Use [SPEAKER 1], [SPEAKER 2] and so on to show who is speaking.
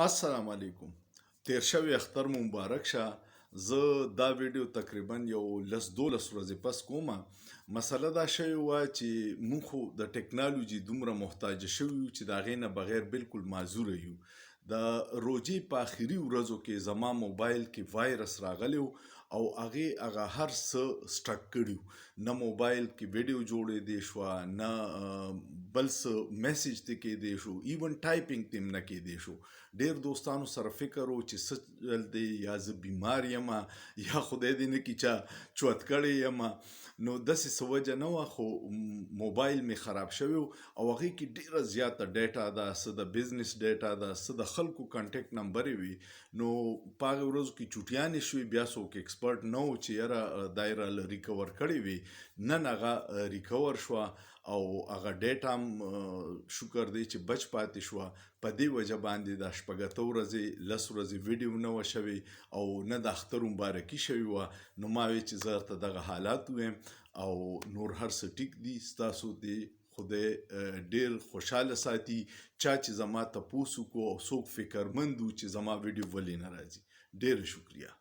[SPEAKER 1] السلام علیکم. تیر شوی اختر مو مبارک شه. زه دا ویډیو تقریبا یو 10-12 ورځې پس کومه. مسله دا شوې وه چې موږ خو د ټکنالوژي دومره محتاج شوي یو چې د هغې نه بغیر بالکل معذوره یو. د روجې په آخري ورځو کې زما موبایل کې وایرس راغلی و او هغه هر څه سټک کړي وو. نه موبایل کې ویډیو جوړېدی شوه، نه بل څه میسج ته کېدی شو، ایون ټایپینګ ته هم نه کېدی شو. ډیر دوستانو سره فکر و چې څه چل دی، یا زه بیمار یم یا خدای دې نه کړي چا چوت کړی یم. نو داسې څه وجه نه وه، خو موبایل مې خراب شوی و او هغې کې ډیره زیاته ډیټا ده، څه د بزنس ډیټا ده، څه د خلکو کانټیکټ نمبرې وي. نو په هغې ورځو کې چوټیانې شوې، بیا څوک ایکسپرټ نه و چې یاره دا یې راله ریکور کړې وي. نن هغه ریکور شوه او هغه ډیټا هم شکر دی چې بچ پاتې شوه. په دې وجه باندې د شپږ اته ورځې 10 ورځې ویډیو نه وه شوې او نه د اختر مبارکي شوې وه. نو ما وی چې زه درته دغه حالات ویم او نور هر څه ټیک دي. ستاسو دې خدای ډیر خوشحاله ساتي. چا چې زما تپوس وکړو او څوک فکرمند و چې زما ویډیو ولې نه راځي، ډیره شکریه.